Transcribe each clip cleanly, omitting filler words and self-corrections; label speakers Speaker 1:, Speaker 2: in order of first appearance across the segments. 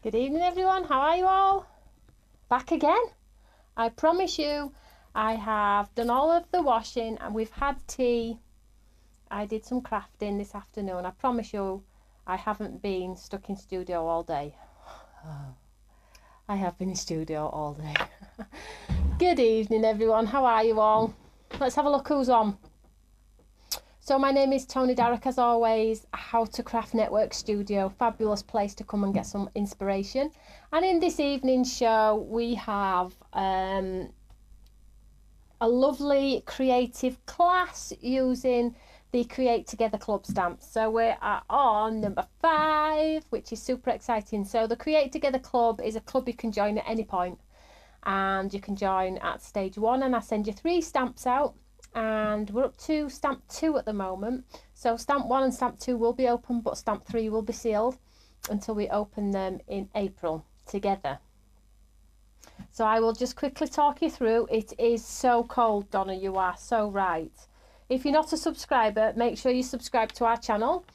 Speaker 1: Good evening everyone, how are you all? Back again. I promise you I have done all of the washing and we've had tea. I did some crafting this afternoon. I promise you I haven't been stuck in studio all day. I have been in studio all day. Good evening everyone, how are you all? Let's have a look who's on. So my name is Tony Darroch, as always, How to Craft Network Studio, fabulous place to come and get some inspiration. And in this evening's show we have a lovely creative class using the Create Together Club stamps. So we are on number 5, which is super exciting. So the Create Together Club is a club you can join at any point, and you can join at stage 1, and I send you 3 stamps out. And we're up to stamp 2 at the moment, so stamp 1 and stamp 2 will be open, but stamp 3 will be sealed until we open them in April together. So I will just quickly talk you through. It is so cold, Donna, you are so right. If you're not a subscriber, make sure you subscribe to our channel.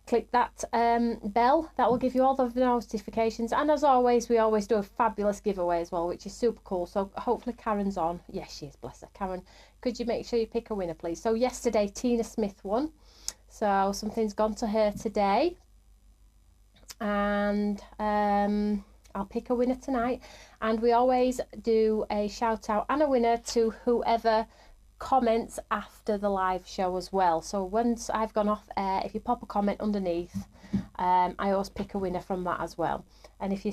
Speaker 1: Click that bell, that will give you all the notifications, and as always we always do a fabulous giveaway as well, which is super cool. So hopefully Karen's on. Yes, she is, bless her. Karen, could you make sure you pick a winner please? So yesterday Tina Smith won, so something's gone to her today, and I'll pick a winner tonight. And we always do a shout out and a winner to whoever comments after the live show as well. So once I've gone off air, if you pop a comment underneath, I always pick a winner from that as well. And if you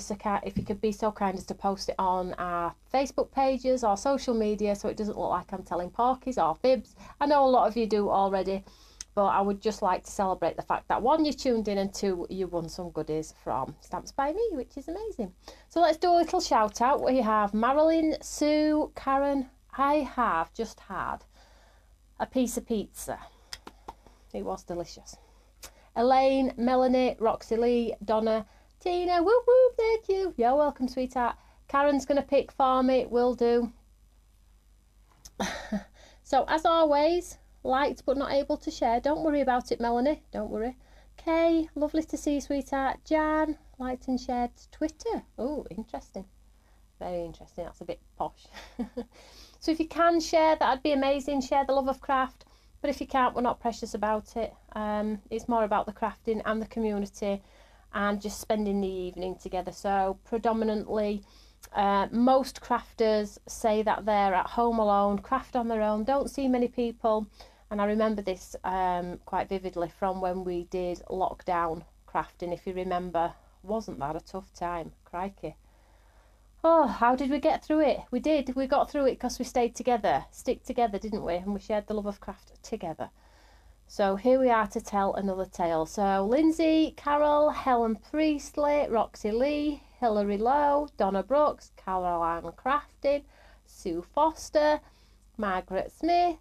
Speaker 1: could be so kind as to post it on our Facebook pages or social media, so it doesn't look like I'm telling porkies or fibs. I know a lot of you do already, but I would just like to celebrate the fact that 1, you tuned in, and 2, you won some goodies from Stamps by Me, which is amazing. So let's do a little shout out. We have Marilyn, Sue, Karen. I have just had a piece of pizza. It was delicious. Elaine, Melanie, Roxy Lee, Donna, Tina, whoop whoop, thank you. You're welcome, sweetheart. Karen's going to pick for me, will do. So as always, liked but not able to share. Don't worry about it, Melanie, don't worry. Kay, lovely to see you, sweetheart. Jan, liked and shared Twitter. Oh, interesting. Very interesting, that's a bit posh. So if you can share, that'd be amazing. Share the love of craft. But if you can't, we're not precious about it. It's more about the crafting and the community and just spending the evening together. So predominantly, most crafters say that they're at home alone, craft on their own, don't see many people. And I remember this quite vividly from when we did lockdown crafting. If you remember, wasn't that a tough time? Crikey. Oh, how did we get through it? We did. We got through it because we stayed together, stick together, didn't we? And we shared the love of craft together. So here we are to tell another tale. So Lindsay, Carol, Helen Priestley, Roxy Lee, Hilary Lowe, Donna Brooks, Caroline Crafting, Sue Foster, Margaret Smith,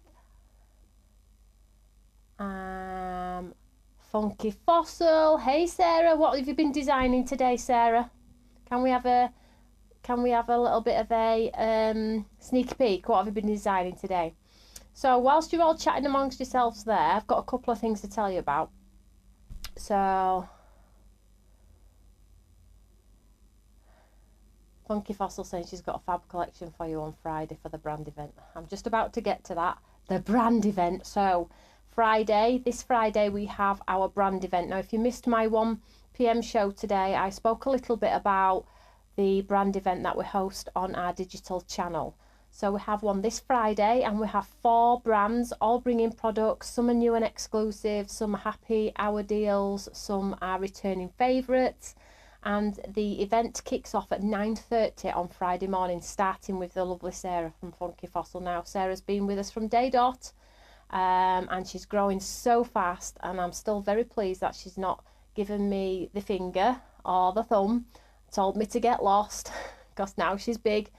Speaker 1: Funky Fossil. Hey Sarah, what have you been designing today, Sarah? Can we have a little bit of a sneak peek? What have you been designing today? So whilst you're all chatting amongst yourselves there, I've got a couple of things to tell you about. So Funky Fossil saying she's got a fab collection for you on Friday for the brand event. I'm just about to get to that, the brand event. So this Friday we have our brand event. Now if you missed my 1 PM show today, I spoke a little bit about the brand event that we host on our digital channel. So we have one this Friday, and we have 4 brands all bringing products. Some are new and exclusive, some are happy hour deals, some are returning favourites. And the event kicks off at 9:30 on Friday morning, starting with the lovely Sarah from Funky Fossil. Now Sarah's been with us from day dot, and she's growing so fast, and I'm still very pleased that she's not given me the finger or the thumb, told me to get lost, because now she's big.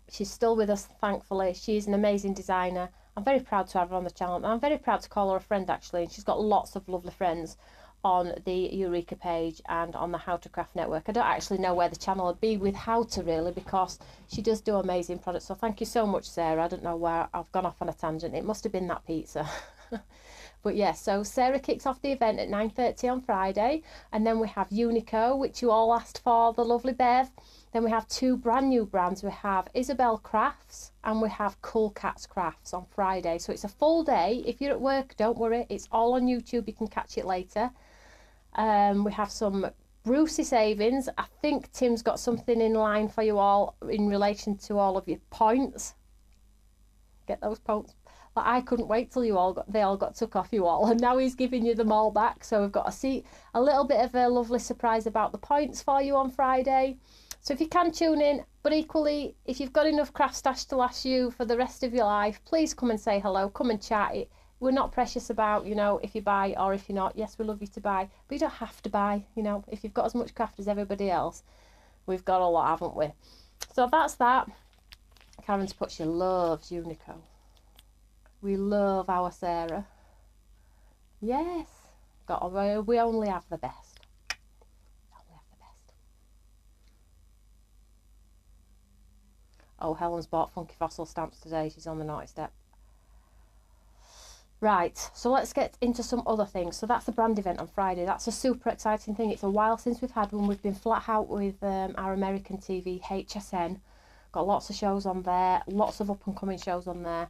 Speaker 1: She's still with us, thankfully. She's an amazing designer. I'm very proud to have her on the channel, and I'm very proud to call her a friend actually, and she's got lots of lovely friends on the Eureka page and on the How to Craft Network. I don't actually know where the channel would be with How to really, because she does do amazing products. So thank you so much, Sarah. I don't know where I've gone off on a tangent. It must have been that pizza. But yeah, so Sarah kicks off the event at 9:30 on Friday, and then we have Unico, which you all asked for, the lovely Bev. Then we have 2 brand new brands. We have Isabel Crafts and we have Cool Cats Crafts on Friday. So it's a full day. If you're at work, don't worry, it's all on YouTube. You can catch it later. We have some Brucey savings. I think Tim's got something in line for you all in relation to all of your points. Get those points. Like, I couldn't wait till they all got took off you all, and now he's giving you them all back. So we've got a little bit of a lovely surprise about the points for you on Friday. So if you can tune in, but equally, if you've got enough craft stash to last you for the rest of your life, please come and say hello, come and chat. We're not precious about, you know, if you buy or if you're not. Yes, we love you to buy, but you don't have to buy, you know. If you've got as much craft as everybody else, we've got a lot, haven't we? So that's that. Karen's put she loves Unico. We love our Sarah. Yes, we only have the best. Oh, Helen's bought Funky Fossil stamps today. She's on the naughty step. Right, so let's get into some other things. So that's the brand event on Friday. That's a super exciting thing. It's a while since we've had one. We've been flat out with our American TV, HSN. Got lots of shows on there, lots of up-and-coming shows on there.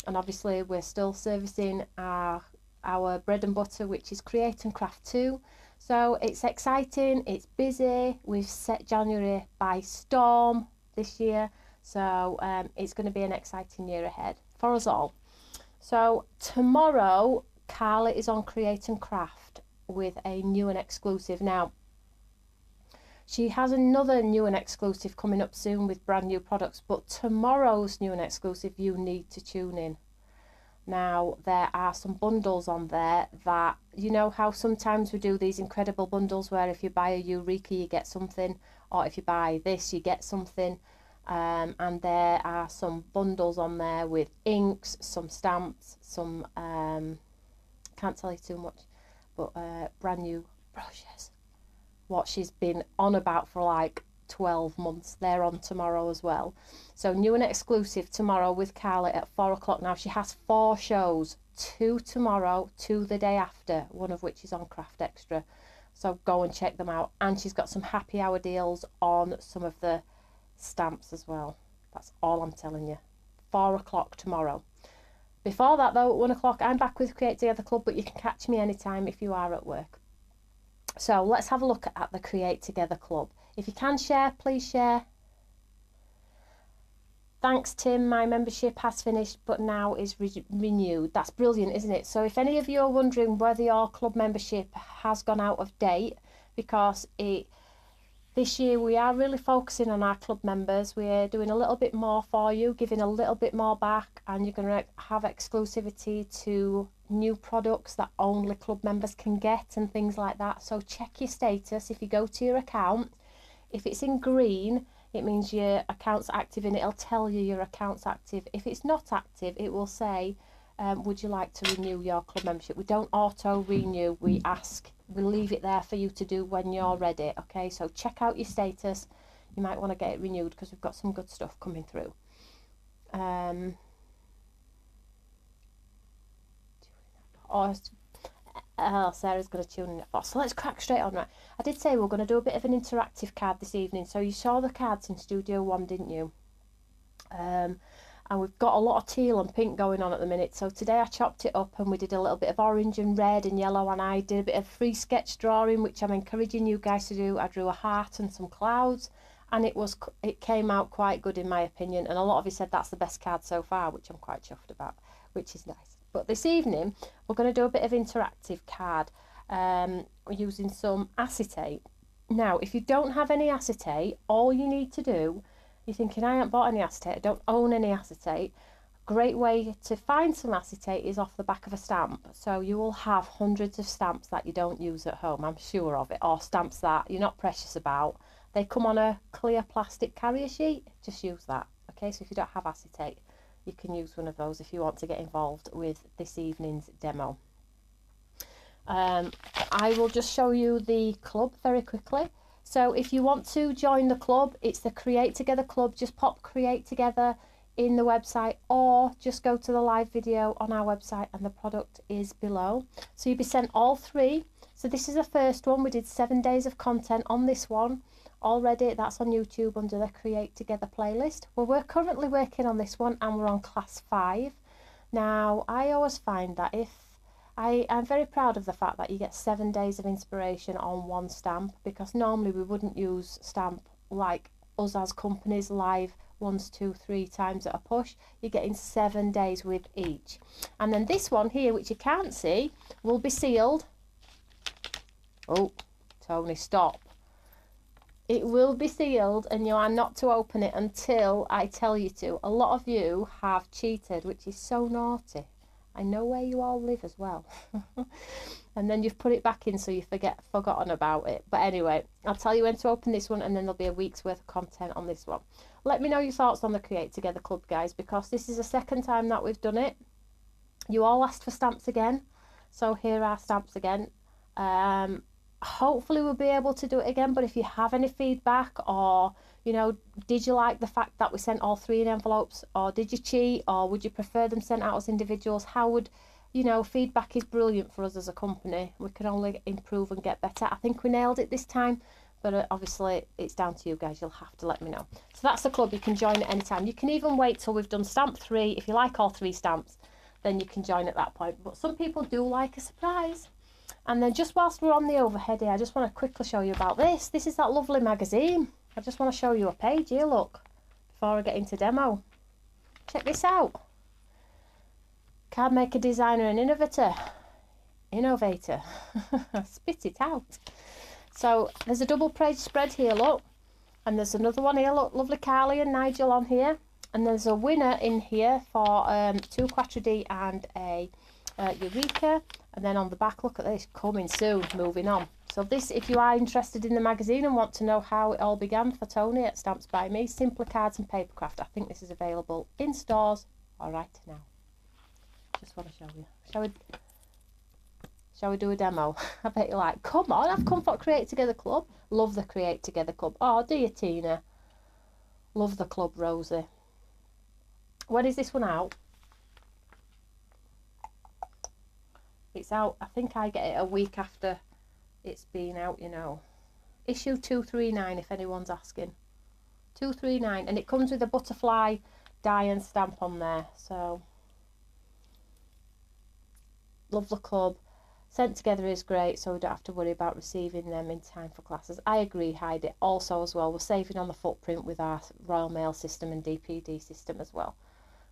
Speaker 1: And obviously, we're still servicing our bread and butter, which is Create and Craft 2. So it's exciting, it's busy. We've set January by storm this year. So it's going to be an exciting year ahead for us all. So tomorrow, Carla is on Create and Craft with a new and exclusive. Now, she has another new and exclusive coming up soon with brand new products, but tomorrow's new and exclusive, you need to tune in. Now, there are some bundles on there that, you know how sometimes we do these incredible bundles where if you buy a Eureka, you get something, or if you buy this, you get something. And there are some bundles on there with inks, some stamps, some, can't tell you too much, but brand new brushes. What she's been on about for like 12 months, they're on tomorrow as well. So new and exclusive tomorrow with Carla at 4 o'clock. Now she has 4 shows, 2 tomorrow, 2 the day after, one of which is on Craft Extra. So go and check them out. And she's got some happy hour deals on some of the stamps as well. That's all I'm telling you. 4 o'clock tomorrow. Before that though, at 1 o'clock, I'm back with Create Together Club, but you can catch me anytime if you are at work. So let's have a look at the Create Together Club. If you can share, please share. Thanks, Tim. My membership has finished, but now is renewed. That's brilliant, isn't it? So if any of you are wondering whether your club membership has gone out of date, because this year we are really focusing on our club members. We're doing a little bit more for you, giving a little bit more back, and you're going to have exclusivity to new products that only club members can get and things like that. So check your status. If you go to your account, if it's in green, it means your account's active and it'll tell you your account's active. If it's not active, it will say, would you like to renew your club membership? We don't auto renew, we ask. We leave it there for you to do when you're ready. Okay, so check out your status. You might want to get it renewed because we've got some good stuff coming through. Sarah's going to tune in at 4. So let's crack straight on. Right, I did say we're going to do a bit of an interactive card this evening. So you saw the cards in Studio 1, didn't you? And we've got a lot of teal and pink going on at the minute. So today I chopped it up and we did a little bit of orange and red and yellow, and I did a bit of free sketch drawing, which I'm encouraging you guys to do. I drew a heart and some clouds, and it came out quite good in my opinion, and a lot of you said that's the best card so far, which I'm quite chuffed about, which is nice. But this evening we're going to do a bit of interactive card using some acetate. Now if you don't have any acetate, all you need to do, you're thinking, I haven't bought any acetate, I don't own any acetate. Great way to find some acetate is off the back of a stamp. So you will have hundreds of stamps that you don't use at home, I'm sure of it, or stamps that you're not precious about. They come on a clear plastic carrier sheet, just use that. Okay, so if you don't have acetate, you can use one of those if you want to get involved with this evening's demo. I will just show you the club very quickly. So if you want to join the club, it's the Create Together Club. Just pop Create Together in the website, or just go to the live video on our website and the product is below. So you'll be sent all 3. So this is the first one. We did 7 days of content on this one already. That's on YouTube under the Create Together playlist. Well, we're currently working on this one and we're on class 5. Now, I always find that I'm very proud of the fact that you get 7 days of inspiration on one stamp, because normally we wouldn't use stamp like us as companies live 1, 2, 3 times at a push. You're getting 7 days with each. And then this one here, which you can't see, will be sealed. Oh, Tony, stop. It will be sealed and you are not to open it until I tell you to. A lot of you have cheated, which is so naughty. I know where you all live as well. And then you've put it back in so you forgotten about it. But anyway, I'll tell you when to open this one, and then there'll be a week's worth of content on this one. Let me know your thoughts on the Create Together Club, guys, because this is the second time that we've done it. You all asked for stamps again, so here are stamps again. Hopefully we'll be able to do it again, but if you have any feedback, or you know, did you like the fact that we sent all 3 in envelopes, or did you cheat, or would you prefer them sent out as individuals? How would, you know, feedback is brilliant for us as a company. We can only improve and get better. I think we nailed it this time, but obviously it's down to you guys. You'll have to let me know. So that's the club. You can join at any time. You can even wait till we've done stamp 3. If you like all 3 stamps, then you can join at that point. But some people do like a surprise. And then just whilst we're on the overhead here, I just want to quickly show you about this. This is that lovely magazine. I just want to show you a page here, look, before I get into demo. Check this out. Card maker, designer and innovator. Spit it out. So there's a double page spread here, look. And there's another one here, look, lovely Carly and Nigel on here. And there's a winner in here for 2 Quatre D and a Eureka. And then on the back, look at this, coming soon, moving on. So this, if you are interested in the magazine and want to know how it all began for Tony at Stamps by Me, Simpler Cards and Papercraft. I think this is available in stores right now. Just want to show you. Shall we do a demo? I bet you're like, come on, I've come for Create Together Club. Love the Create Together Club. Oh, do you, Tina? Love the club, Rosie. When is this one out? It's out, I think I get it a week after it's been out, you know. Issue 239, if anyone's asking. 239, and it comes with a butterfly die and stamp on there. So, love the club. Sent together is great, so we don't have to worry about receiving them in time for classes. I agree, Heidi. Also, as well, we're saving on the footprint with our Royal Mail system and DPD system as well,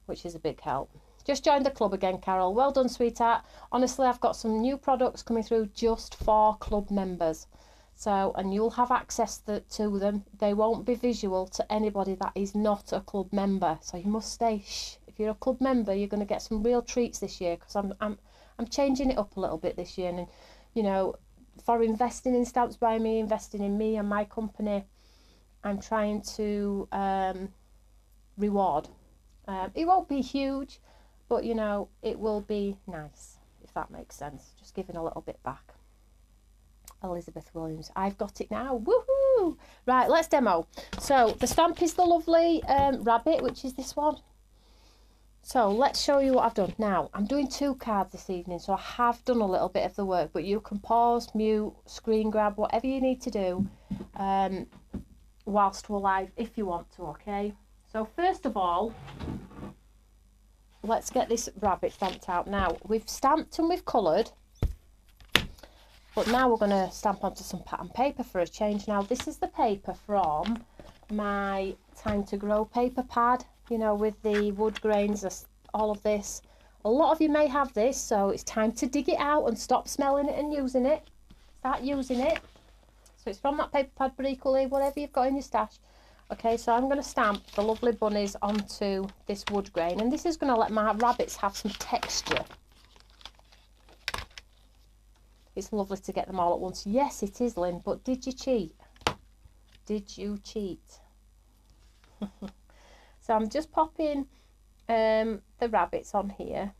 Speaker 1: which is a big help. Just joined the club again, Carol. Well done, sweetheart. Honestly, I've got some new products coming through just for club members. So, and you'll have access to them. They won't be visual to anybody that is not a club member. So you must stay, shh. If you're a club member, you're going to get some real treats this year, because I'm changing it up a little bit this year. And, you know, for investing in Stamps by Me, investing in me and my company, I'm trying to reward. It won't be huge, but, you know, it will be nice, if that makes sense. Just giving a little bit back. Elizabeth Williams. I've got it now. Woohoo! Right, let's demo. So, the stamp is the lovely rabbit, which is this one. So, let's show you what I've done. Now, I'm doing 2 cards this evening, so I have done a little bit of the work, but you can pause, mute, screen grab, whatever you need to do whilst we're live, if you want to, okay? So, first of all, let's get this rabbit stamped out. Now, we've stamped and we've coloured, but now we're going to stamp onto some pattern paper for a change. Now, this is the paper from my Time to Grow paper pad, you know, with the wood grains, all of this. A lot of you may have this, so it's time to dig it out and stop smelling it and using it. Start using it. So it's from that paper pad, but equally, whatever you've got in your stash. Okay, so I'm going to stamp the lovely bunnies onto this wood grain, and this is going to let my rabbits have some texture. It's lovely to get them all at once. Yes, it is, Lynn, but did you cheat? Did you cheat? So I'm just popping the rabbits on here.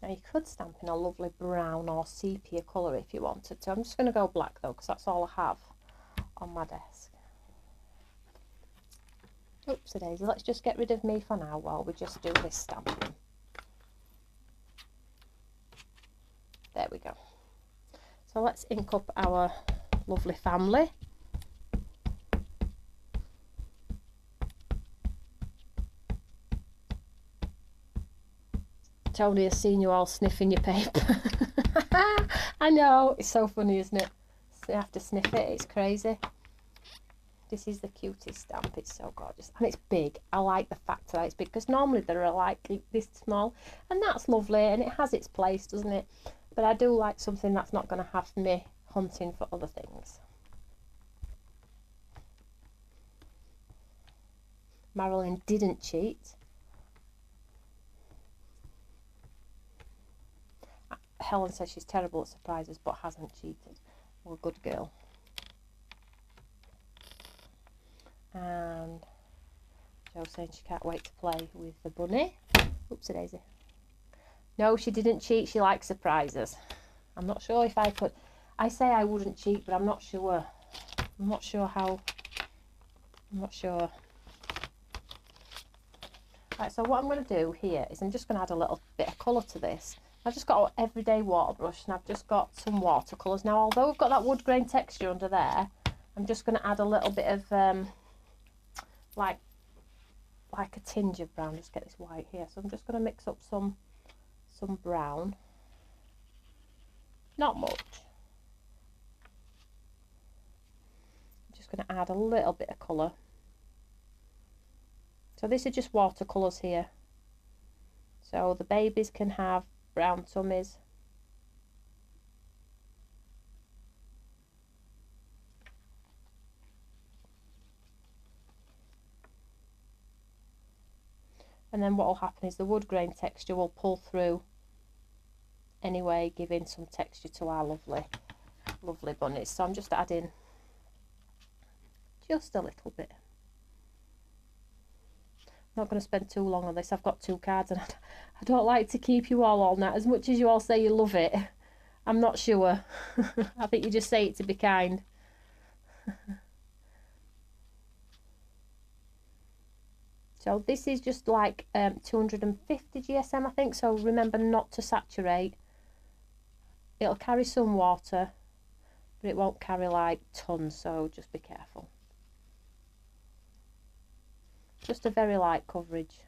Speaker 1: Now you could stamp in a lovely brown or sepia colour if you wanted to. I'm just going to go black though, because that's all I have on my desk. Oopsie daisy, let's just get rid of me for now while we just do this stamping. There we go. So let's ink up our lovely family. Tony has seen you all sniffing your paper. I know, it's so funny, isn't it? So you have to sniff it, it's crazy. This is the cutest stamp, it's so gorgeous. And it's big. I like the fact that it's big, because normally they're like this small. And that's lovely, and it has its place, doesn't it? But I do like something that's not going to have me hunting for other things. Marilyn didn't cheat. Helen says she's terrible at surprises but hasn't cheated. Well, good girl. And Jo's saying she can't wait to play with the bunny. Oopsie daisy. No, she didn't cheat. She likes surprises. I'm not sure if I could. I say I wouldn't cheat, but I'm not sure. I'm not sure how. I'm not sure. Right, so what I'm going to do here is I'm just going to add a little bit of colour to this. I've just got an everyday water brush, and I've just got some watercolours. Now, although we've got that wood grain texture under there, I'm just going to add a little bit of like a tinge of brown. Just get this white here. So I'm just going to mix up some brown. Not much. I'm just going to add a little bit of colour. So these are just watercolours here. So the babies can have brown tummies. And then what will happen is the wood grain texture will pull through anyway, giving some texture to our lovely bunnies. So I'm just adding just a little bit. I'm not going to spend too long on this. I've got 2 cards, and I don't like to keep you all night. As much as you all say you love it, I'm not sure. I think you just say it to be kind. So this is just like 250 GSM, I think. So remember not to saturate. It'll carry some water, but it won't carry like tons, so just be careful. Just a very light coverage.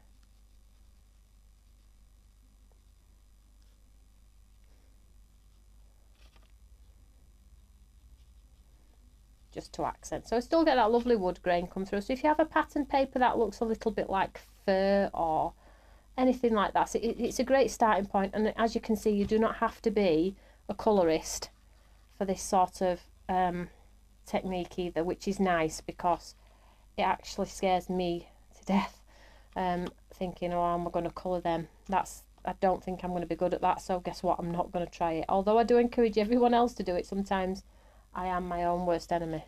Speaker 1: Just to accent. So I still get that lovely wood grain come through. So if you have a pattern paper that looks a little bit like fur or anything like that, so it's a great starting point. And as you can see, you do not have to be a colourist for this sort of technique either, which is nice, because it actually scares me to death, thinking, oh, am I going to colour them? I don't think I'm going to be good at that, so guess what, I'm not going to try it. Although I do encourage everyone else to do it, sometimes I am my own worst enemy.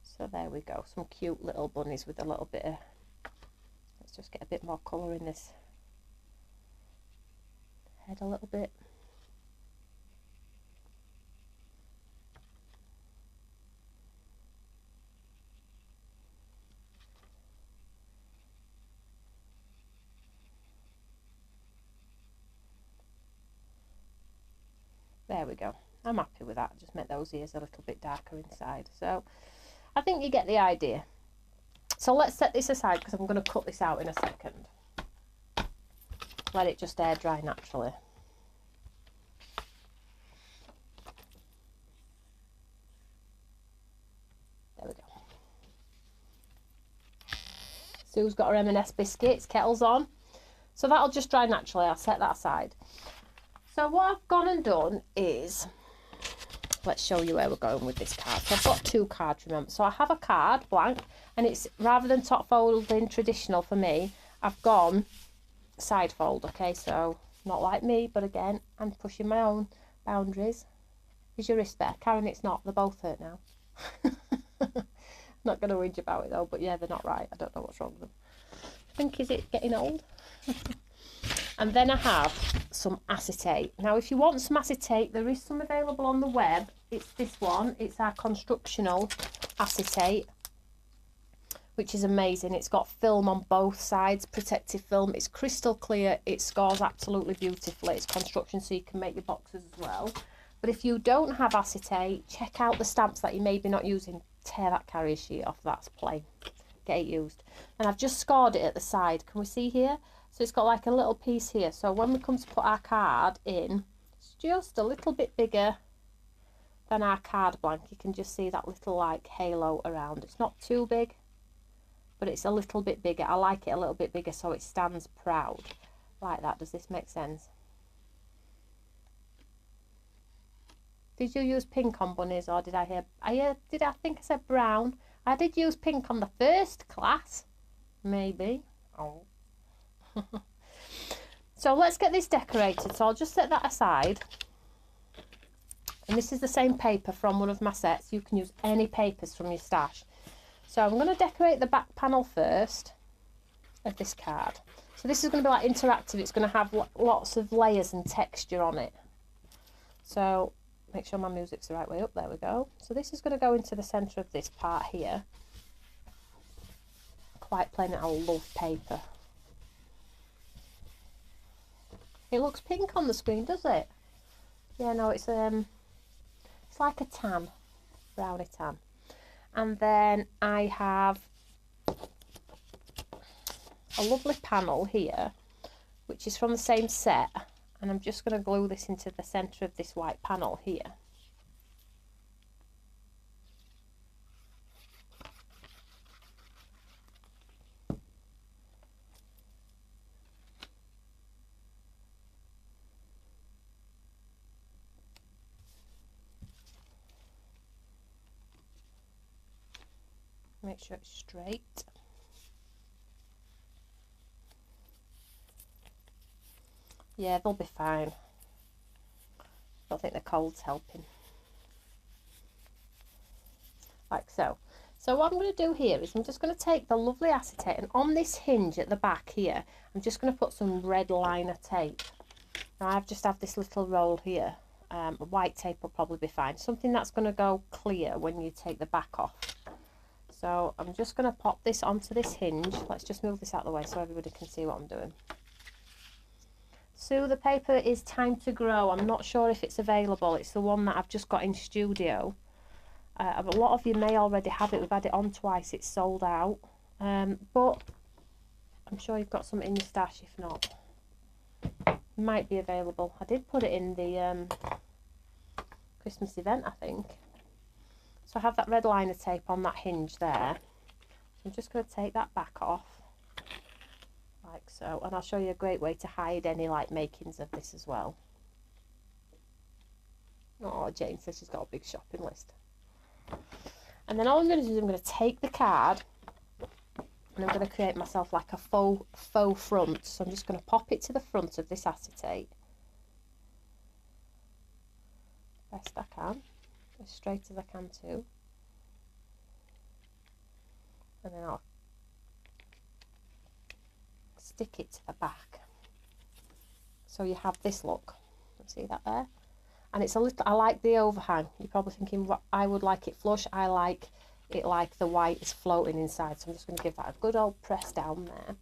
Speaker 1: So there we go, some cute little bunnies with a little bit of, let's just get a bit more colour in this head a little bit. There we go. I'm happy with that. Just make those ears a little bit darker inside. So I think you get the idea. So let's set this aside, because I'm going to cut this out in a second. Let it just air dry naturally. There we go. Sue's got her M&S biscuits, kettle's on. So that'll just dry naturally. I'll set that aside. So what I've gone and done is, let's show you where we're going with this card. So I've got 2 cards, remember. So I have a card, blank, and it's, rather than top folding traditional for me, I've gone side fold, okay? So not like me, but again, I'm pushing my own boundaries. Is your wrist there? Karen, it's not. They both hurt now. Not going to whinge about it though, but yeah, they're not right. I don't know what's wrong with them. I think, is it getting old? And then I have some acetate. Now if you want some acetate, there is some available on the web. It's this one, it's our constructional acetate, which is amazing. It's got film on both sides, protective film. It's crystal clear, it scores absolutely beautifully. It's construction, so you can make your boxes as well. But if you don't have acetate, check out the stamps that you may be not using. Tear that carrier sheet off, that's plain. Get it used. And I've just scored it at the side. Can we see here? So it's got like a little piece here. So when we come to put our card in, it's just a little bit bigger than our card blank. You can just see that little like halo around. It's not too big, but it's a little bit bigger. I like it a little bit bigger so it stands proud. Like that. Does this make sense? Did you use pink on bunnies, or did I hear? I think I said brown. I did use pink on the first class. Maybe. Oh. So let's get this decorated. So I'll just set that aside. And this is the same paper from one of my sets. You can use any papers from your stash. So I'm going to decorate the back panel first of this card. So this is going to be like interactive. It's going to have lots of layers and texture on it. So make sure my music's the right way up. There we go. So this is going to go into the centre of this part here. Quite plain. I love paper. It looks pink on the screen, does it? Yeah, no, it's like a tan, brownie tan. And then I have a lovely panel here, which is from the same set. And I'm just going to glue this into the centre of this white panel here. Make sure it's straight. Yeah, they'll be fine. I don't think the cold's helping. Like so. So what I'm going to do here is I'm just going to take the lovely acetate, and on this hinge at the back here, I'm just going to put some red liner tape. Now I've just have this little roll here. White tape will probably be fine. Something that's going to go clear when you take the back off. So I'm just going to pop this onto this hinge. Let's just move this out of the way so everybody can see what I'm doing. Sue, the paper is Time to Grow. I'm not sure if it's available. It's the one that I've just got in studio. A lot of you may already have it. We've had it on twice. It's sold out. But I'm sure you've got some in your stash. If not, it might be available. I did put it in the Christmas event, I think. So I have that red liner tape on that hinge there. I'm just going to take that back off. Like so, and I'll show you a great way to hide any like makings of this as well. Oh, Jane says she's got a big shopping list. And then all I'm going to do is I'm going to take the card and I'm going to create myself like a faux front. So I'm just going to pop it to the front of this acetate. Best I can, as straight as I can too. And then I'll stick it to the back, so you have this look. See that there? And it's a little, I like the overhang. You're probably thinking, what, I would like it flush. I like it like the white is floating inside, so I'm just going to give that a good old press down there.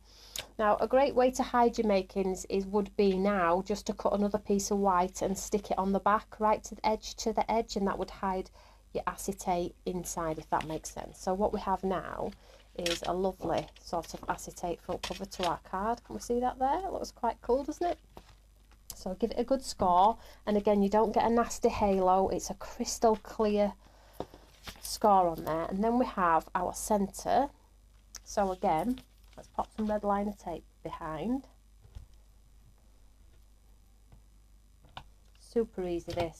Speaker 1: Now a great way to hide your makings would be now just to cut another piece of white and stick it on the back right to the edge, and that would hide your acetate inside, if that makes sense. So what we have now is a lovely sort of acetate front cover to our card. Can we see that there? It looks quite cool, doesn't it? So give it a good score, and again, you don't get a nasty halo. It's a crystal clear score on there. And then we have our centre. So again, let's pop some red liner tape behind. Super easy this,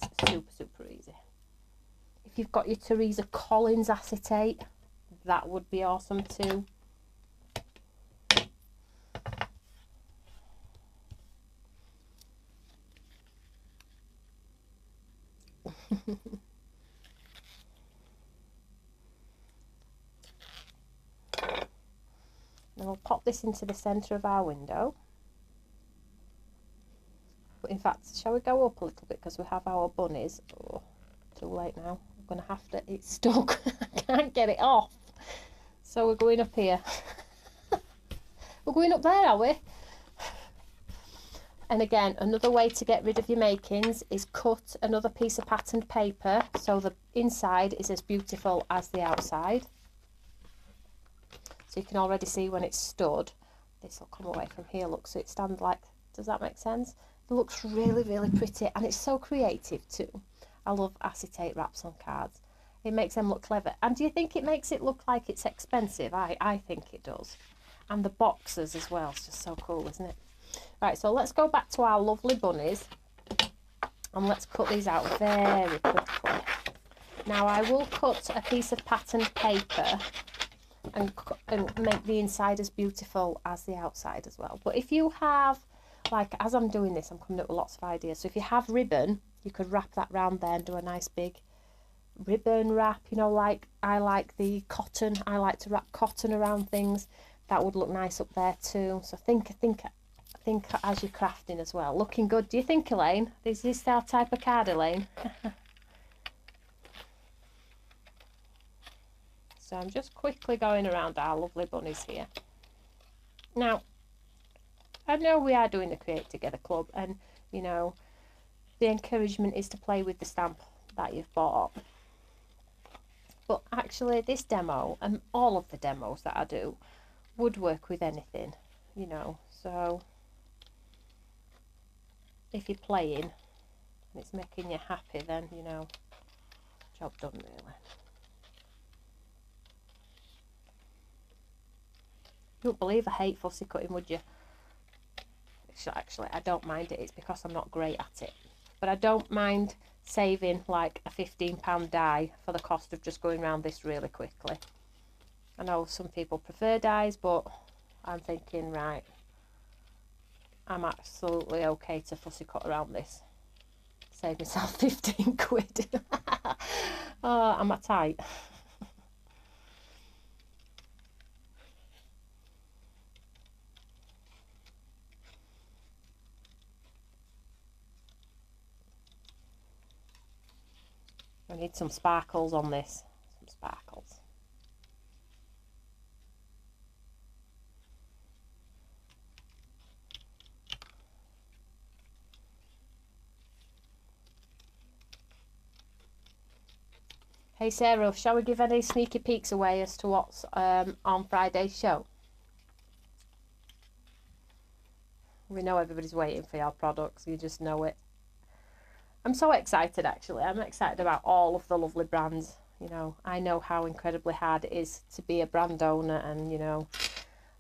Speaker 1: super easy. If you've got your Teresa Collins acetate, that would be awesome too. Then we'll pop this into the centre of our window. in fact, shall we go up a little bit because we have our bunnies? Oh, too late now. I'm going to have to, it's stuck. I can't get it off. So we're going up here. We're going up there, are we? And again, another way to get rid of your makings is cut another piece of patterned paper so the inside is as beautiful as the outside. So you can already see when it's stood, this will come away from here, look, so it stands like, does that make sense? It looks really, really pretty, and it's so creative too. I love acetate wraps on cards. It makes them look clever. And do you think it makes it look like it's expensive? I think it does. And the boxes as well, it's just so cool, isn't it? Right, so let's go back to our lovely bunnies and let's cut these out very quickly. Now I will cut a piece of patterned paper and make the inside as beautiful as the outside as well. But if you have, like as I'm doing this, I'm coming up with lots of ideas. So if you have ribbon, you could wrap that round there and do a nice big ribbon wrap, you know, like I like the cotton. I like to wrap cotton around things. That would look nice up there too. So think as you're crafting as well. Looking good. Do you think, Elaine? Is this our type of card, Elaine? So I'm just quickly going around our lovely bunnies here. Now, I know we are doing the Create Together Club, and you know, the encouragement is to play with the stamp that you've bought. But actually this demo, and all of the demos that I do, would work with anything, you know. So if you're playing and it's making you happy, then, you know, job done really. You wouldn't believe I hate fussy cutting, would you? Actually, I don't mind it. It's because I'm not great at it. But I don't mind saving like a £15 die for the cost of just going around this really quickly. I know some people prefer dies, but I'm thinking, right, I'm absolutely okay to fussy cut around this. Save myself 15 quid. Oh, am I tight? I need some sparkles on this. Some sparkles. Hey Sarah, shall we give any sneaky peeks away as to what's on Friday's show? We know everybody's waiting for your products, you just know it. I'm so excited actually. I'm excited about all of the lovely brands. You know, I know how incredibly hard it is to be a brand owner, and you know,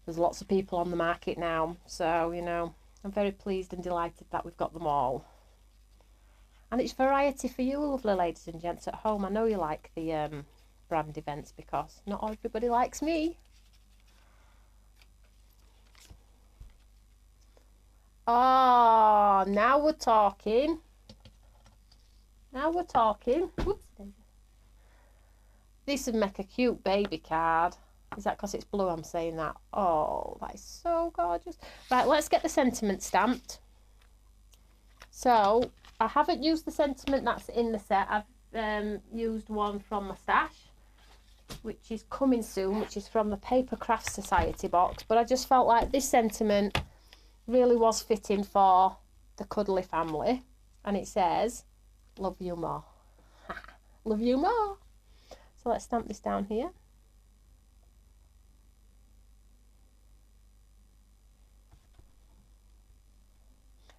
Speaker 1: there's lots of people on the market now. So, you know, I'm very pleased and delighted that we've got them all. And it's variety for you, lovely ladies and gents at home. I know you like the brand events because not everybody likes me. Oh, now we're talking. Now we're talking. Whoops. This would make a cute baby card. Is that because it's blue I'm saying that? Oh, that is so gorgeous. Right, let's get the sentiment stamped. So, I haven't used the sentiment that's in the set. I've used one from my stash, which is coming soon, which is from the Paper Craft Society box. But I just felt like this sentiment really was fitting for the cuddly family. And it says, love you more. Love you more. So let's stamp this down here.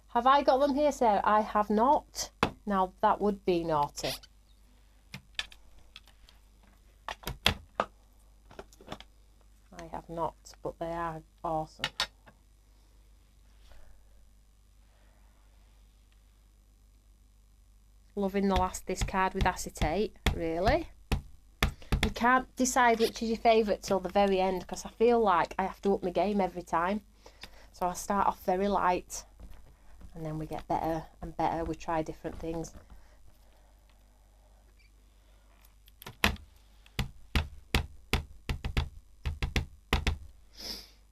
Speaker 1: Have I got them here, Sarah? I have not. Now that would be naughty. I have not, but they are awesome. Loving this card with acetate, really. You can't decide which is your favourite till the very end, because I feel like I have to up my game every time. So I start off very light, and then we get better and better. We try different things.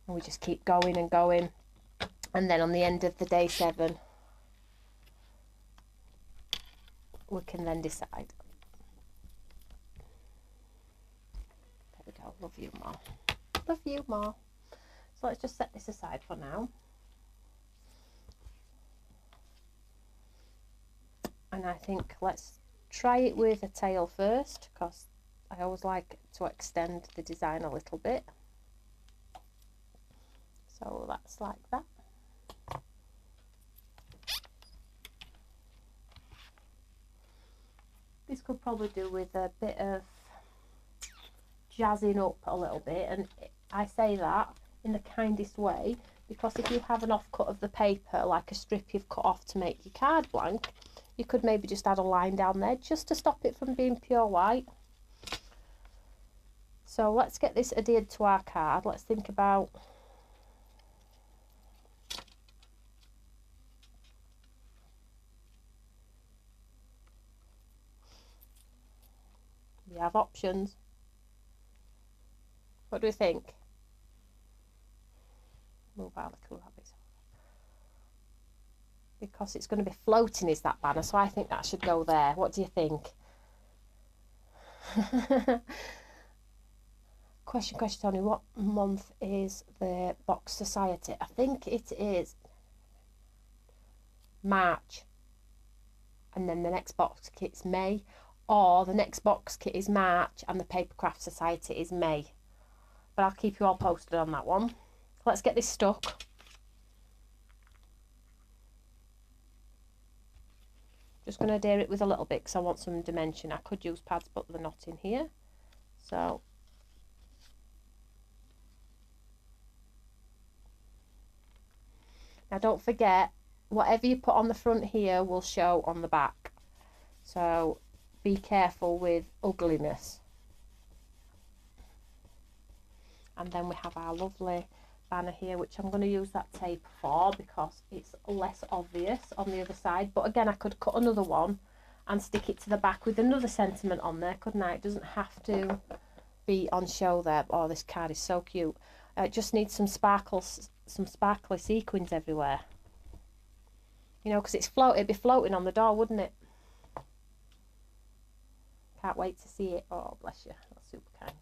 Speaker 1: And we just keep going and going. And then on the end of the day 7, we can then decide. There we go. Love you more. Love you more. So let's just set this aside for now. And I think let's try it with a tail first, because I always like to extend the design a little bit. So that's like that. This could probably do with a bit of jazzing up a little bit, and I say that in the kindest way, because if you have an offcut of the paper, like a strip you've cut off to make your card blank, you could maybe just add a line down there just to stop it from being pure white. So let's get this adhered to our card. Let's think about we have options. What do we think? Move our little rabbits. Because it's going to be floating is that banner, so I think that should go there. What do you think? Question, Tony, what month is the box society? I think it is March, and then the next box kit's May, or the next box kit is March and the Papercraft Society is May. But I'll keep you all posted on that one. Let's get this stuck. Just going to adhere it with a little bit because I want some dimension. I could use pads, but they're not in here. So now don't forget, whatever you put on the front here will show on the back. So be careful with ugliness. And then we have our lovely banner here, which I'm going to use that tape for because it's less obvious on the other side. But again, I could cut another one and stick it to the back with another sentiment on there, couldn't I? It doesn't have to be on show there. Oh, this card is so cute. It just needs some sparkles, some sparkly sequins everywhere. You know, because it'd be floating on the door, wouldn't it? Can't wait to see it. Oh, bless you. That's super kind.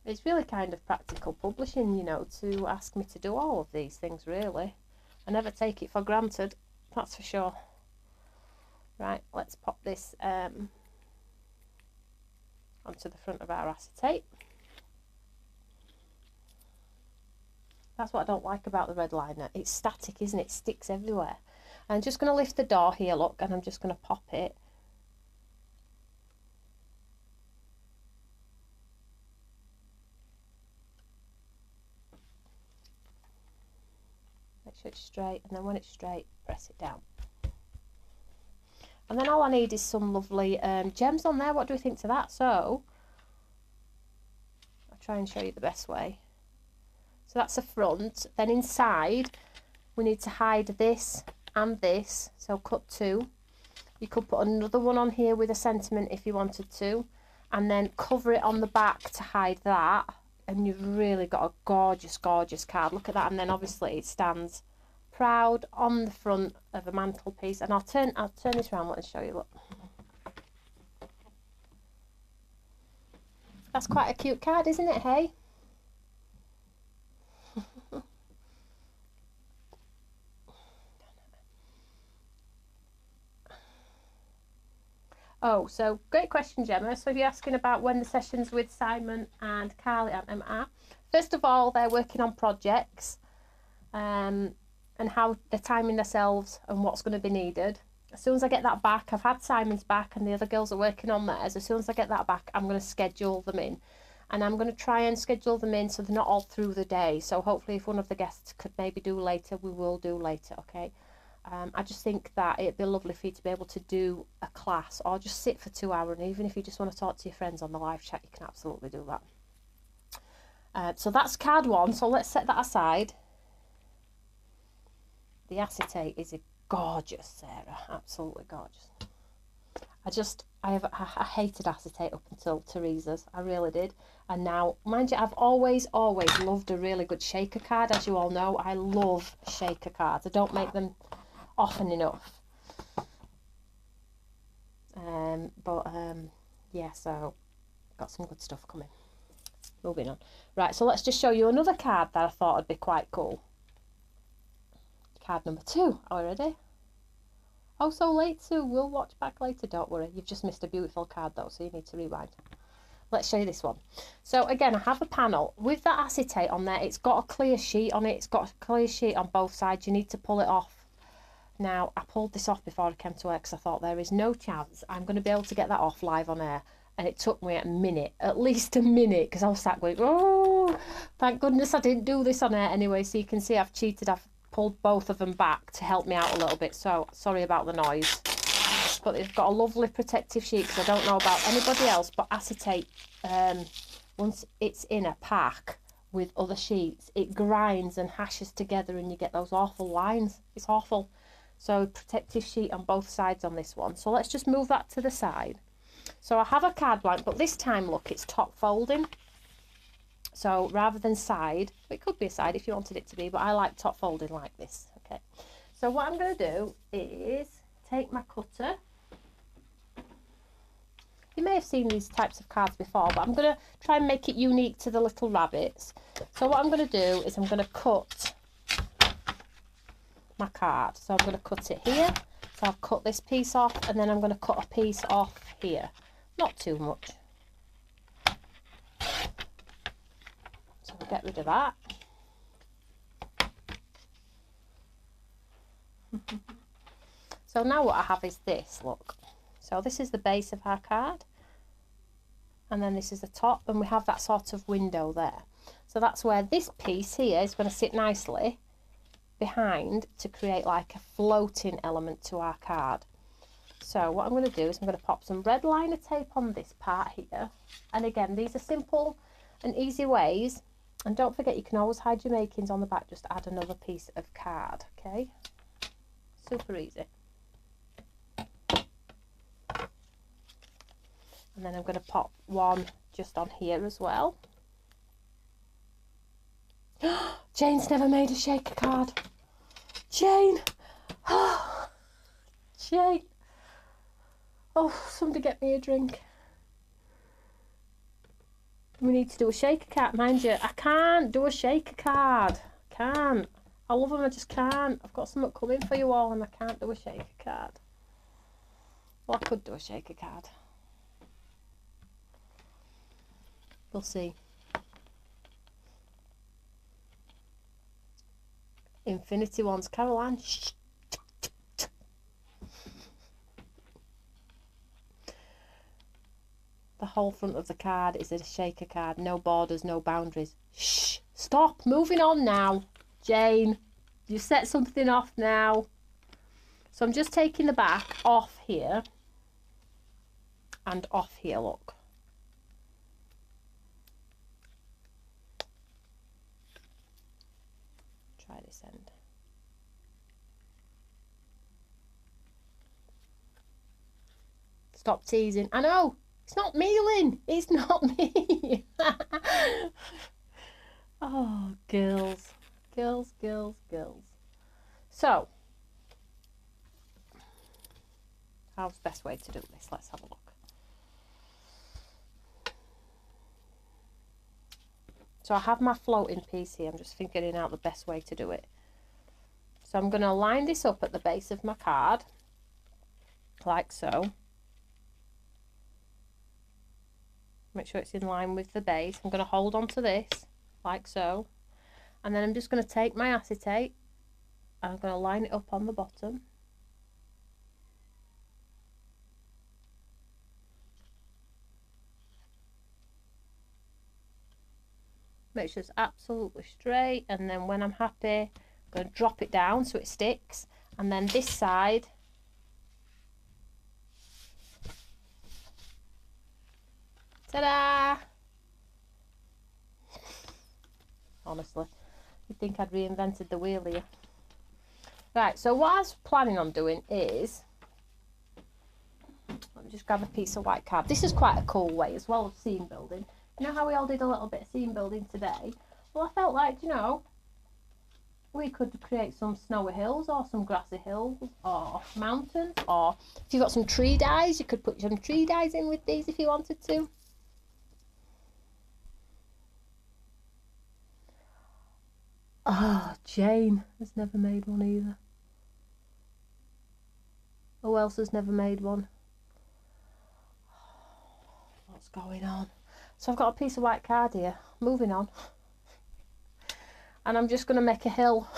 Speaker 1: It's really kind of practical publishing, you know, to ask me to do all of these things, really. I never take it for granted, that's for sure. Right, let's pop this onto the front of our acetate. That's what I don't like about the red liner. It's static, isn't it? It sticks everywhere. I'm just going to lift the door here, look, and I'm just going to pop it. Make sure it's straight, and then when it's straight, press it down. And then all I need is some lovely gems on there. What do we think to that? So I'll try and show you the best way. So that's the front. Then inside we need to hide this and this, so cut two. You could put another one on here with a sentiment if you wanted to, and then cover it on the back to hide that, and you've really got a gorgeous card. Look at that. And then obviously it stands proud on the front of a mantelpiece. And I'll turn this around and show you. Look, that's quite a cute card, isn't it? Hey. Oh, so great question, Gemma. So if you're asking about when the sessions with Simon and Carly and Emma are, first of all, they're working on projects and how they're timing themselves and what's going to be needed. As soon as I get that back, I've had Simon's back and the other girls are working on theirs. As soon as I get that back, I'm going to schedule them in. And I'm going to try and schedule them in so they're not all through the day. So hopefully if one of the guests could maybe do later, we will do later, okay? I just think that it'd be lovely for you to be able to do a class or just sit for 2 hours, and even if you just want to talk to your friends on the live chat, you can absolutely do that. So that's card one, so let's set that aside. The acetate is a gorgeous, Sarah, absolutely gorgeous. I hated acetate up until Teresa's, I really did. And now, mind you, I've always loved a really good shaker card. As you all know, I love shaker cards. I don't make them often enough. Yeah, so got some good stuff coming. Moving on. Right, so let's just show you another card that I thought would be quite cool. Card number 2. Are we ready? Oh, so late, Sue. We'll watch back later. Don't worry. You've just missed a beautiful card, though, so you need to rewind. Let's show you this one. So, again, I have a panel. With that acetate on there, it's got a clear sheet on it. It's got a clear sheet on both sides. You need to pull it off. Now, I pulled this off before I came to work because I thought there is no chance I'm going to be able to get that off live on air. And it took me a minute, at least a minute, because I was sat going, oh, thank goodness I didn't do this on air anyway. So you can see I've cheated. I've pulled both of them back to help me out a little bit. So sorry about the noise. But it's got a lovely protective sheet, because I don't know about anybody else, but acetate, once it's in a pack with other sheets, it grinds and hashes together and you get those awful lines. It's awful. So protective sheet on both sides on this one. So let's just move that to the side. So I have a card blank, but this time, look, it's top folding. So rather than side, it could be a side if you wanted it to be, but I like top folding like this. Okay. So what I'm going to do is take my cutter. You may have seen these types of cards before, but I'm going to try and make it unique to the little rabbits. So what I'm going to do is I'm going to cut my card. So I'm going to cut it here. So I've cut this piece off, and then I'm going to cut a piece off here. Not too much. So we'll get rid of that. So now what I have is this, look. So this is the base of our card. And then this is the top, and we have that sort of window there. So that's where this piece here is going to sit nicely behind to create like a floating element to our card. So what I'm going to do is I'm going to pop some red liner tape on this part here. And again, these are simple and easy ways. And don't forget, you can always hide your makings on the back. Just add another piece of card, okay? Super easy. And then I'm going to pop one just on here as well. Jane's never made a shaker card. Jane! Jane! Oh, somebody get me a drink. We need to do a shaker card. Mind you, I can't do a shaker card. I can't. I love them, I just can't. I've got something coming for you all and I can't do a shaker card. Well, I could do a shaker card. We'll see. Infinity ones. Caroline. Shh. The whole front of the card is a shaker card. No borders, no boundaries. Shh. Stop. Moving on now. Jane, you set something off now. So I'm just taking the back off here and off here, look. Try this end. Stop teasing. I know. It's not me, Lynn. It's not me. Oh, girls. Girls, girls, girls. So, how's the best way to do this? Let's have a look. So I have my floating piece here. I'm just figuring out the best way to do it. So I'm going to line this up at the base of my card, like so. Make sure it's in line with the base. I'm going to hold on to this, like so. And then I'm just going to take my acetate and I'm going to line it up on the bottom. Make sure it's absolutely straight, and then when I'm happy, I'm going to drop it down so it sticks. And then this side, ta-da! Honestly, you'd think I'd reinvented the wheel here. Right, so what I was planning on doing is, let me just grab a piece of white card. This is quite a cool way as well of seam building. You know how we all did a little bit of seam building today? Well, I felt like, you know, we could create some snowy hills or some grassy hills or mountains, or if you've got some tree dyes, you could put some tree dyes in with these if you wanted to. Ah, Jane has never made one either. Who else has never made one? What's going on? So I've got a piece of white card here. Moving on. And I'm just going to make a hill.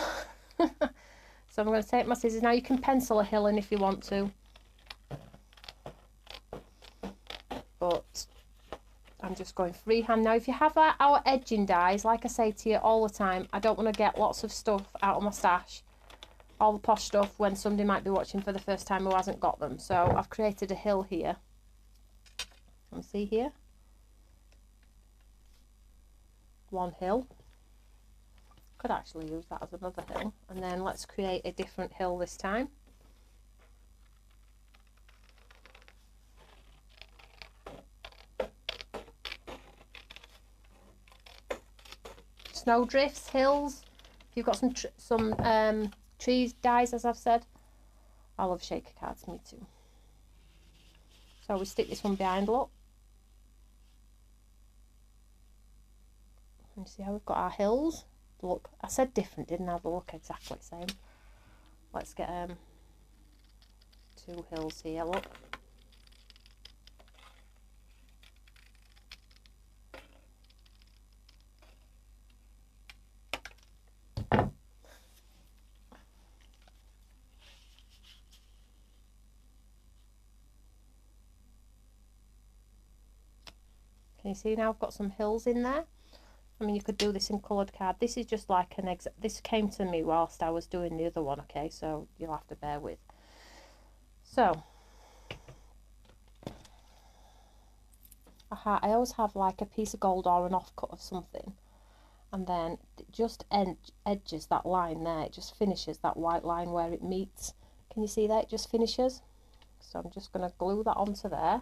Speaker 1: So I'm going to take my scissors. Now you can pencil a hill in if you want to. But I'm just going freehand. Now if you have our edging dies, like I say to you all the time, I don't want to get lots of stuff out of my stash. All the posh stuff when somebody might be watching for the first time who hasn't got them. So I've created a hill here. Can you see here? One hill. Could actually use that as another hill, and then let's create a different hill this time. Snowdrifts, hills. If you've got some trees dies, as I've said. I love shaker cards, me too. So we stick this one behind, look. And see how we've got our hills. Look, I said different, didn't I? They look exactly the same. Let's get two hills here, look. Can you see now I've got some hills in there? I mean, you could do this in coloured card. This is just like this came to me whilst I was doing the other one, okay? So you'll have to bear with. So, I always have like a piece of gold or an offcut of something. And then it just edges that line there. It just finishes that white line where it meets. Can you see that? It just finishes. So I'm just going to glue that onto there.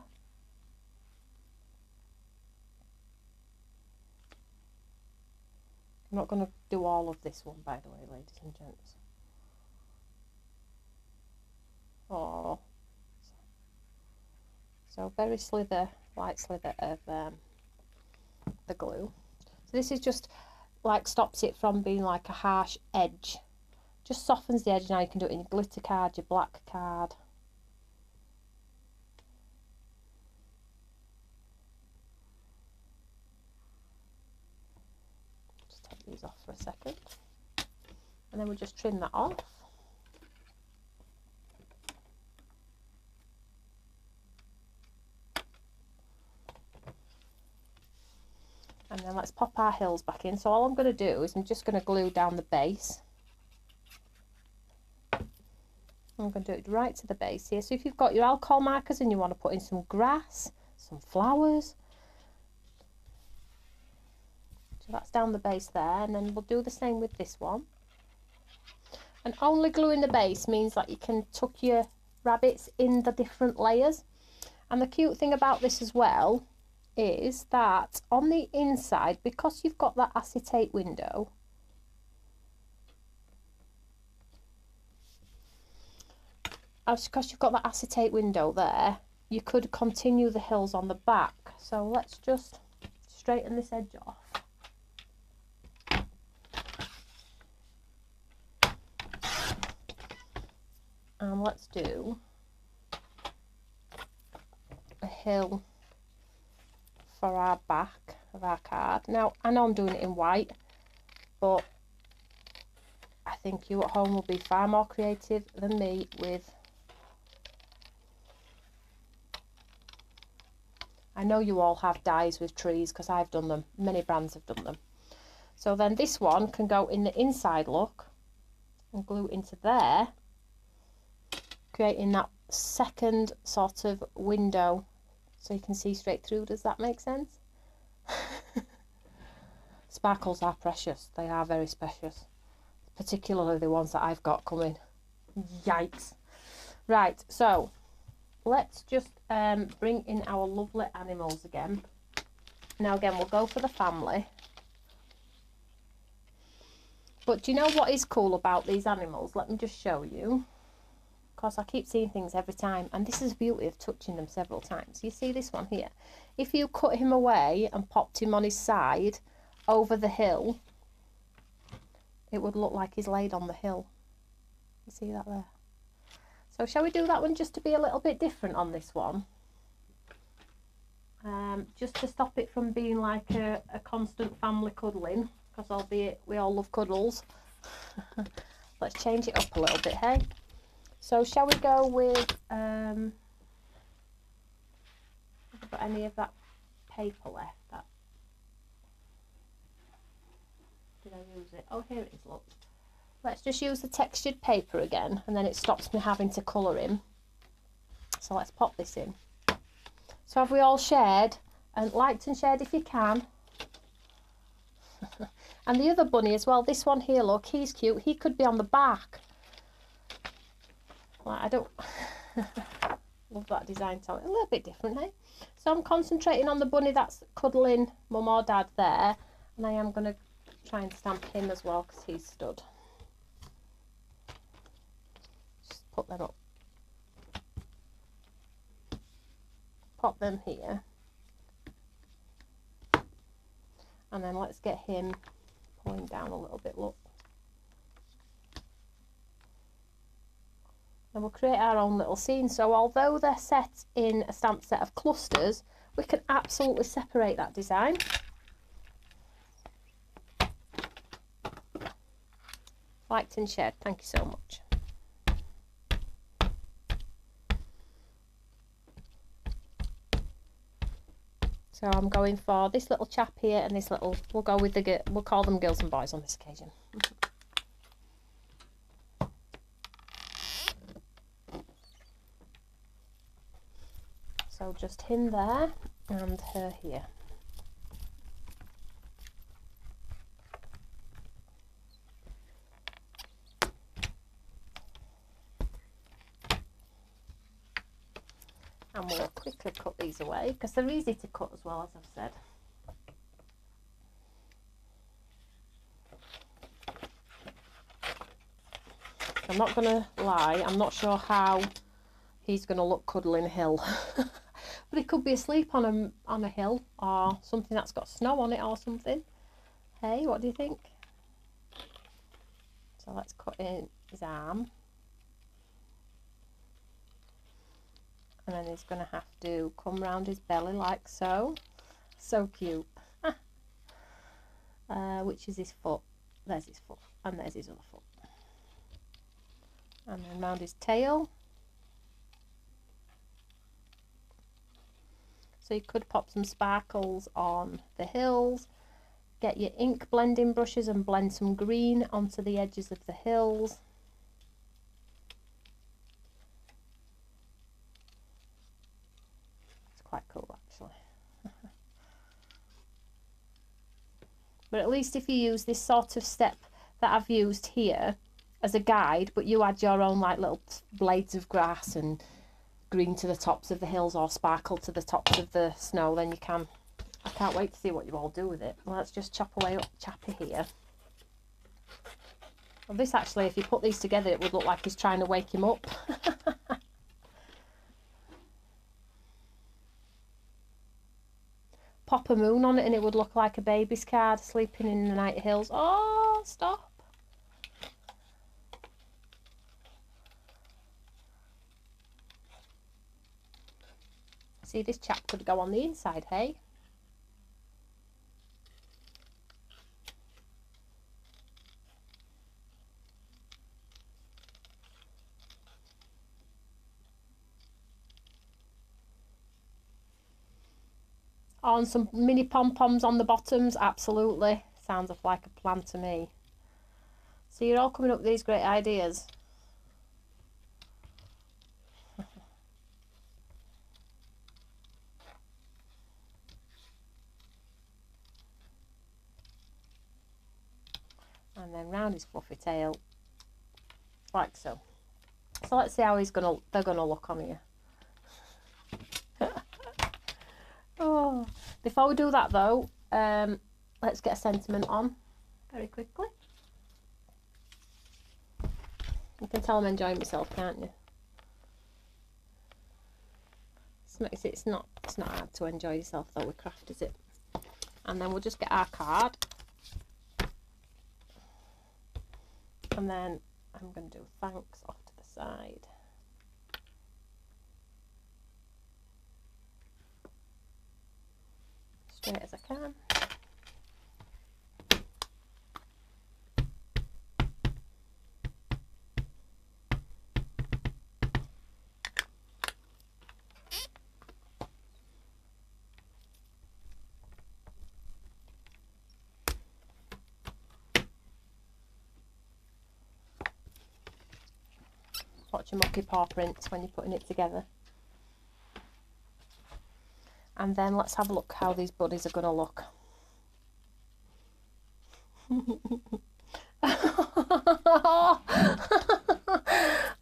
Speaker 1: I'm not going to do all of this one, by the way, ladies and gents. Oh, so very light slither of the glue. So this is just like stops it from being like a harsh edge. Just softens the edge. Now you can do it in your glitter card, your black card. These off for a second, and then we'll just trim that off. And then let's pop our hills back in. So all I'm going to do is I'm just going to glue down the base. I'm going to do it right to the base here. So if you've got your alcohol markers and you want to put in some grass, some flowers, so that's down the base there, and then we'll do the same with this one. And only gluing the base means that you can tuck your rabbits in the different layers. And the cute thing about this as well is that on the inside, because you've got that acetate window, because you've got that acetate window there, you could continue the hills on the back. So let's just straighten this edge off. And let's do a hill for our back of our card. Now, I know I'm doing it in white, but I think you at home will be far more creative than me with... I know you all have dies with trees because I've done them. Many brands have done them. So then this one can go in the inside look and glue into there, creating that second sort of window so you can see straight through. Does that make sense? Sparkles are precious. They are very precious, particularly the ones that I've got coming. Yikes. Right, so let's just bring in our lovely animals again. Now again, we'll go for the family. But do you know what is cool about these animals? Let me just show you. Because I keep seeing things every time. And this is the beauty of touching them several times. You see this one here? If you cut him away and popped him on his side over the hill, it would look like he's laid on the hill. You see that there? So shall we do that one just to be a little bit different on this one? Just to stop it from being like a constant family cuddling, because albeit we all love cuddles. Let's change it up a little bit, hey? So shall we go with, have I got any of that paper left? Did I use it? Oh, here it is, look. Let's just use the textured paper again, and then it stops me having to colour him. So let's pop this in. So have we all shared? And liked and shared if you can. And the other bunny as well, this one here, look, he's cute. He could be on the back. Like, I don't love that design, so a little bit different, eh? So I'm concentrating on the bunny that's cuddling mum or dad there, and I am going to try and stamp him as well because he's stood. Just put them up. Pop them here. And then let's get him pulling down a little bit, look. And we'll create our own little scene. So although they're set in a stamped set of clusters, we can absolutely separate that design. Liked and shared, thank you so much. So I'm going for this little chap here and this little, we'll go with we'll call them girls and boys on this occasion. So just him there and her here. And we'll quickly cut these away because they're easy to cut as well, as I've said. I'm not going to lie, I'm not sure how he's going to look cuddling a hill. But he could be asleep on a hill or something that's got snow on it or something. Hey, what do you think? So let's cut in his arm. And then he's going to have to come round his belly like so. So cute. Which is his foot. There's his foot. And there's his other foot. And then round his tail. So you could pop some sparkles on the hills. Get your ink blending brushes and blend some green onto the edges of the hills. Quite cool actually. But at least if you use this sort of step that I've used here as a guide, but you add your own like little blades of grass and green to the tops of the hills or sparkle to the tops of the snow, then you can. I can't wait to see what you all do with it. Well, let's just chop away up Chappy here. Well, this actually, if you put these together, it would look like he's trying to wake him up. Pop a moon on it and it would look like a baby's card sleeping in the night hills. Oh, stop. See, this chap could go on the inside, hey? On some mini pom-poms on the bottoms, absolutely. Sounds like a plan to me. So you're all coming up with these great ideas. And then round his fluffy tail, like so. So let's see how they're gonna look on here. Oh, before we do that though, let's get a sentiment on very quickly. You can tell I'm enjoying myself, can't you? It's not hard to enjoy yourself though with craft, is it? And then we'll just get our card. And then I'm going to do thanks off to the side. Straight as I can. Watch your mucky paw prints when you're putting it together. And then let's have a look how these buddies are going to look.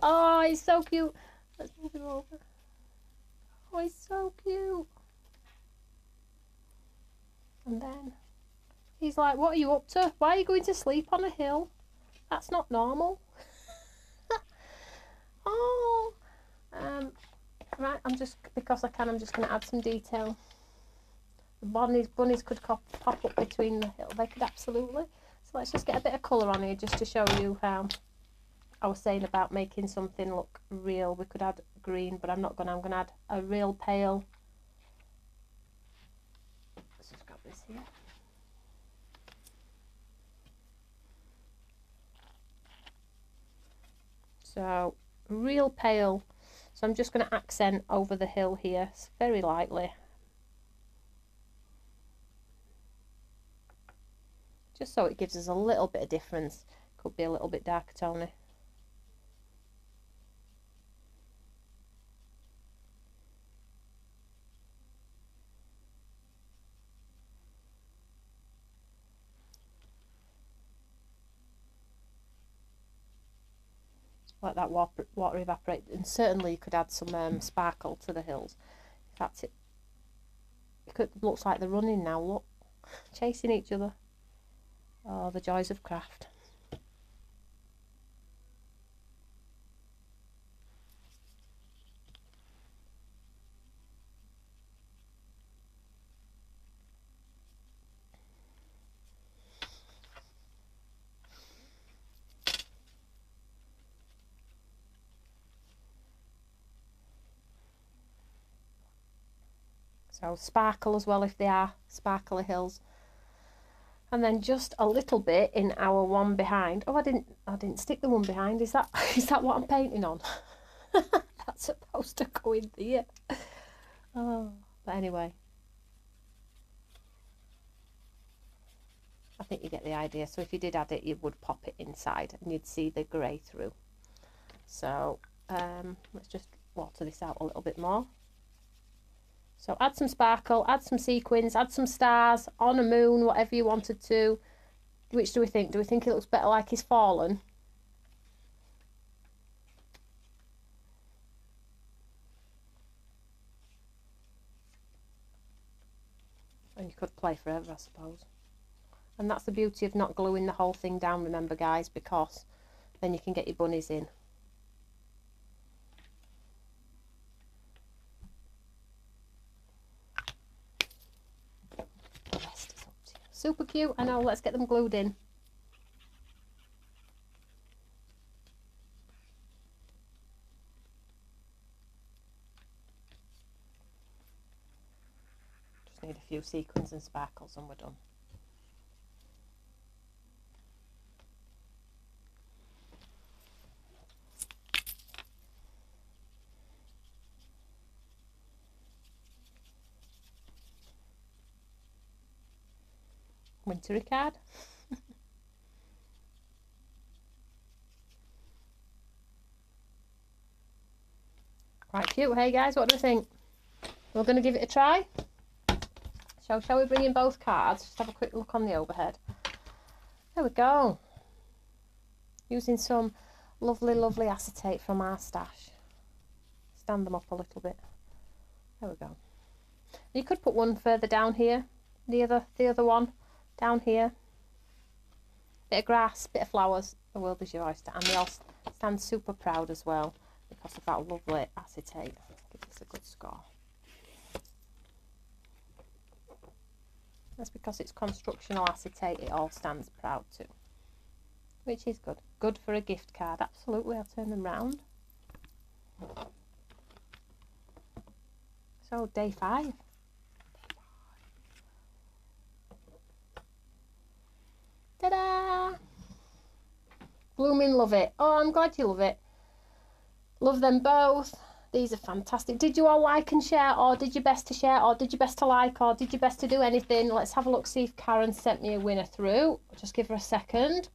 Speaker 1: Oh, he's so cute. Let's move him over. Oh, he's so cute. And then he's like, what are you up to? Why are you going to sleep on a hill? That's not normal. Oh, right, because I can, I'm just going to add some detail. The bunnies could pop up between the hill. They could absolutely. So let's just get a bit of colour on here just to show you how I was saying about making something look real. We could add green, but I'm not going to. I'm going to add a real pale. Let's just grab this here. So real pale. So I'm just going to accent over the hill here very lightly, just so it gives us a little bit of difference. Could be a little bit darker tony. Let that water evaporate, and certainly you could add some sparkle to the hills. In fact, looks like they're running now. Look, chasing each other. Oh, the joys of craft. So sparkle as well if they are sparkly hills. And then just a little bit in our one behind. Oh, I didn't stick the one behind. Is that what I'm painting on? That's supposed to go in there. Oh, but anyway. I think you get the idea. So if you did add it, you would pop it inside and you'd see the grey through. So let's just water this out a little bit more. So add some sparkle, add some sequins, add some stars on a moon, whatever you wanted to. Which do we think? Do we think it looks better like he's fallen? And you could play forever, I suppose. And that's the beauty of not gluing the whole thing down, remember guys, because then you can get your bunnies in. Super cute, I know, let's get them glued in. Just need a few sequins and sparkles and we're done. Wintry card. Quite cute, hey guys, what do you think? We're going to give it a try. Shall we bring in both cards? Just have a quick look on the overhead. There we go. Using some lovely acetate from our stash. Stand them up a little bit. There we go. You could put one further down here. The other one down here. Bit of grass, bit of flowers. The world is your oyster. And Stands super proud as well because of that lovely acetate. Give this a good score. That's because it's constructional acetate, it all stands proud too. Which is good. Good for a gift card, absolutely. I'll turn them round. So, day 5. Ta-da! Blooming love it. Oh, I'm glad you love it. Love them both. These are fantastic. Did you all like and share, or did your best to share, or did your best to like, or did your best to do anything? Let's have a look, see if Karen sent me a winner through. Just give her a second.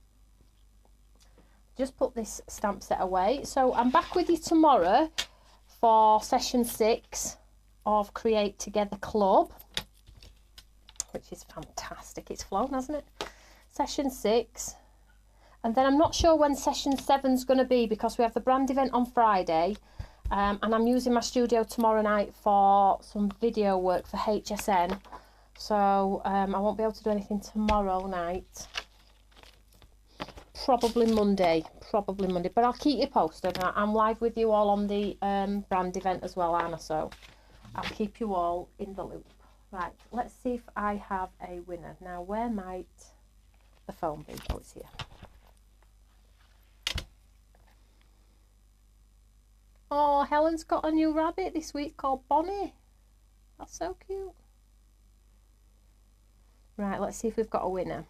Speaker 1: Just put this stamp set away. So I'm back with you tomorrow for session 6 of Create Together Club, which is fantastic. It's flown, hasn't it? Session 6. And then I'm not sure when session 7 is going to be because we have the brand event on Friday. And I'm using my studio tomorrow night for some video work for HSN. So I won't be able to do anything tomorrow night. Probably Monday. But I'll keep you posted. I'm live with you all on the brand event as well, Anna. So I'll keep you all in the loop. Right, let's see if I have a winner. Now, where might the phone be? Oh, it's here. Oh, Helen's got a new rabbit this week called Bonnie. That's so cute. Right, let's see if we've got a winner.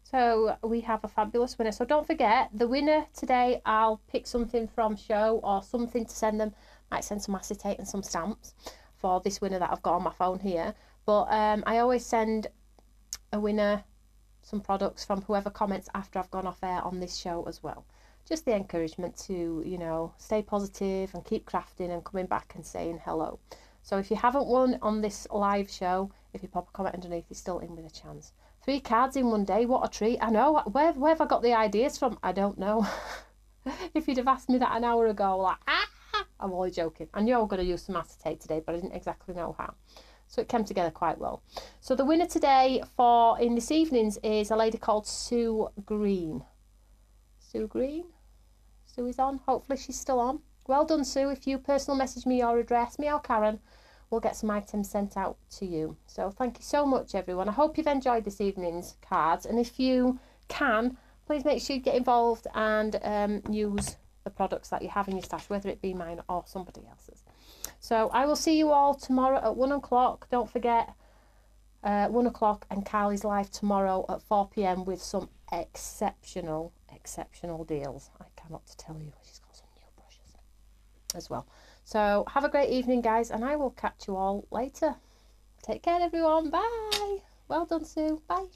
Speaker 1: So we have a fabulous winner. So don't forget, the winner today, I'll pick something from show or something to send them. Might send some acetate and some stamps for this winner that I've got on my phone here. But I always send a winner some products from whoever comments after I've gone off air on this show as well. Just the encouragement to, you know, stay positive and keep crafting and coming back and saying hello. So if you haven't won on this live show, if you pop a comment underneath, you're still in with a chance. 3 cards in one day, what a treat. I know, where have I got the ideas from? I don't know. If you'd have asked me that an hour ago, like, I'm only joking. I knew I was going to use some acetate today, but I didn't exactly know how. So it came together quite well. So the winner today for in this evening's is a lady called Sue Green. Sue Green? Sue is on. Hopefully she's still on. Well done, Sue. If you personal message me your address, me or Karen, we'll get some items sent out to you. So thank you so much, everyone. I hope you've enjoyed this evening's cards. And if you can, please make sure you get involved and use the products that you have in your stash, whether it be mine or somebody else's. So I will see you all tomorrow at 1 o'clock. Don't forget, 1 o'clock, and Carly's live tomorrow at 4 p.m. with some exceptional deals. I cannot tell you. She's got some new brushes as well. So have a great evening, guys, and I will catch you all later. Take care, everyone. Bye. Well done, Sue. Bye.